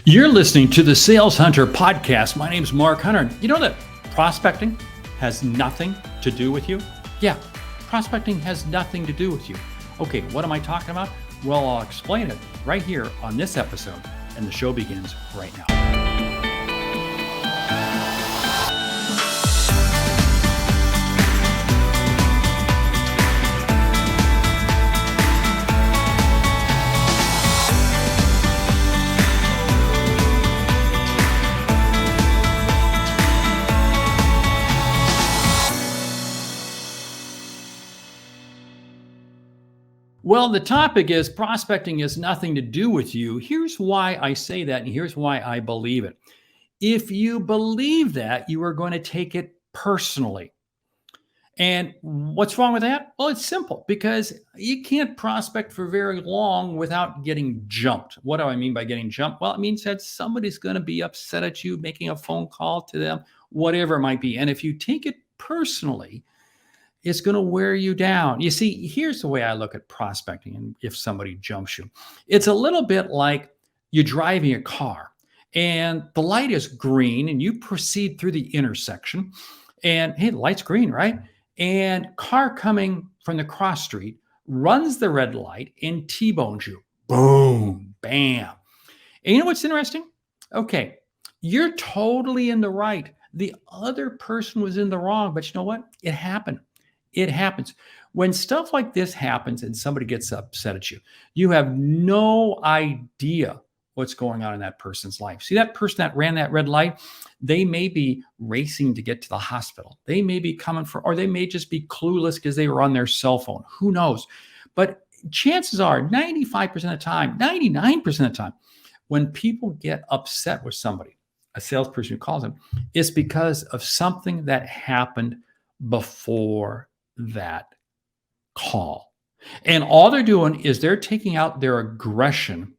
You're listening to the Sales Hunter podcast. My name's Mark Hunter. You know that prospecting has nothing to do with you? Yeah, prospecting has nothing to do with you. Okay, what am I talking about? Well, I'll explain it right here on this episode, and the show begins right now. Well, the topic is prospecting has nothing to do with you. Here's why I say that, and here's why I believe it. If you believe that, you are going to take it personally. And what's wrong with that? Well, it's simple because you can't prospect for very long without getting jumped. What do I mean by getting jumped? Well, it means that somebody's going to be upset at you, making a phone call to them, whatever it might be. And if you take it personally, it's going to wear you down. You see, here's the way I look at prospecting and if somebody jumps you. It's a little bit like you're driving a car and the light is green and you proceed through the intersection and hey, the light's green, right? And car coming from the cross street runs the red light and T-bones you. Boom, bam. And you know what's interesting? Okay, you're totally in the right. The other person was in the wrong, but you know what? It happened. It happens. When stuff like this happens and somebody gets upset at you, you have no idea what's going on in that person's life. See, that person that ran that red light, they may be racing to get to the hospital. They may be coming for, or they may just be clueless because they were on their cell phone. Who knows? But chances are 95% of the time, 99% of the time, when people get upset with somebody, a salesperson who calls them, it's because of something that happened before that call. And all they're doing is they're taking out their aggression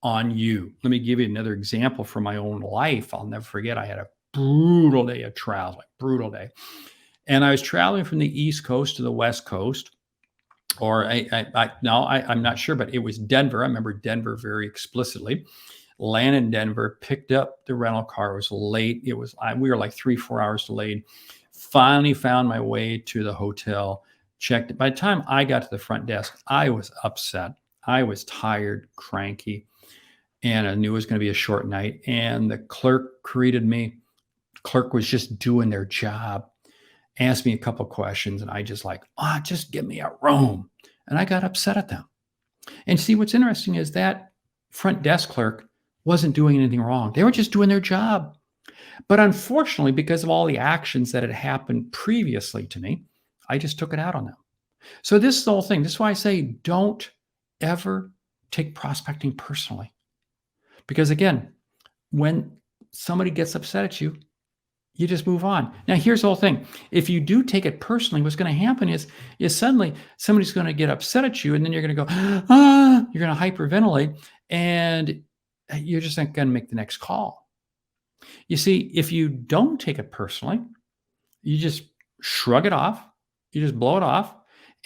on you. Let me give you another example from my own life. I'll never forget. I had a brutal day of traveling, brutal day. And I was traveling from the East Coast to the West Coast, or I'm not sure, but it was Denver. I remember Denver very explicitly. Landed in Denver, picked up the rental car. It was late. We were like 3-4 hours delayed. Finally found my way to the hotel, checked it. By the time I got to the front desk, I was upset. I was tired, cranky, and I knew it was going to be a short night. And the clerk greeted me. The clerk was just doing their job, asked me a couple of questions, and I just just give me a room. And I got upset at them. And see, what's interesting is that front desk clerk wasn't doing anything wrong. They were just doing their job. But unfortunately, because of all the actions that had happened previously to me, I just took it out on them. So this is the whole thing. This is why I say don't ever take prospecting personally. Because again, when somebody gets upset at you, you just move on. Now, here's the whole thing. If you do take it personally, what's going to happen is suddenly somebody's going to get upset at you, and then you're going to go, you're going to hyperventilate, and you're just not going to make the next call. You see, if you don't take it personally, you just shrug it off, you just blow it off,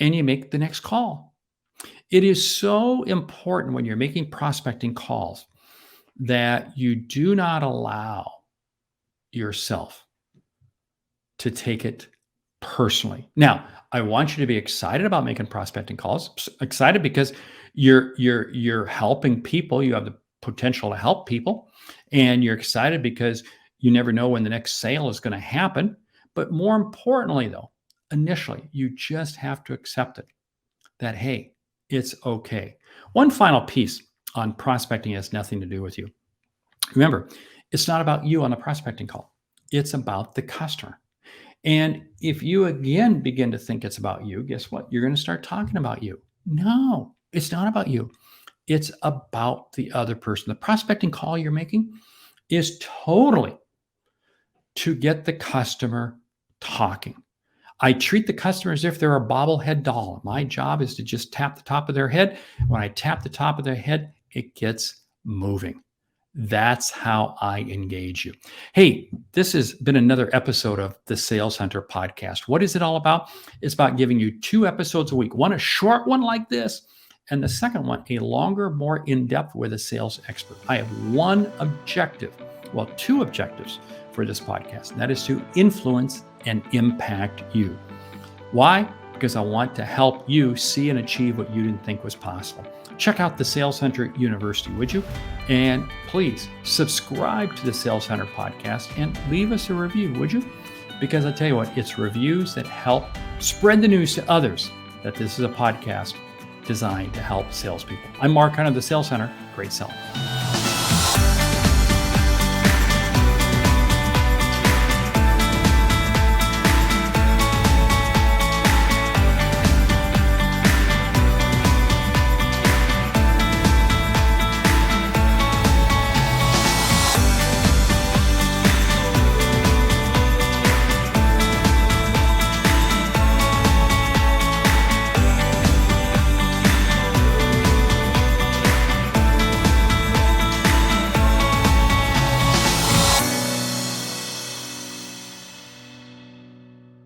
and you make the next call. It is so important when you're making prospecting calls that you do not allow yourself to take it personally. Now, I want you to be excited about making prospecting calls. Excited because you're helping people. You have the potential to help people. And you're excited because you never know when the next sale is going to happen. But more importantly, though, initially, you just have to accept it that, hey, it's okay. One final piece on prospecting has nothing to do with you. Remember, it's not about you on the prospecting call. It's about the customer. And if you again begin to think it's about you, guess what? You're going to start talking about you. No, it's not about you. It's about the other person. The prospecting call you're making is totally to get the customer talking. I treat the customer as if they're a bobblehead doll. My job is to just tap the top of their head. When I tap the top of their head, it gets moving. That's how I engage you. Hey, this has been another episode of the Sales Hunter podcast. What is it all about? It's about giving you 2 episodes a week. One, a short one like this, And the second one, a longer, more in-depth with a sales expert. I have one objective, well, two objectives for this podcast, and that is to influence and impact you. Why? Because I want to help you see and achieve what you didn't think was possible. Check out the Sales Hunter University, would you? And please subscribe to the Sales Hunter podcast and leave us a review, would you? Because I tell you what, it's reviews that help spread the news to others that this is a podcast designed to help salespeople. I'm Mark Hunter, the Sales Hunter. Great selling.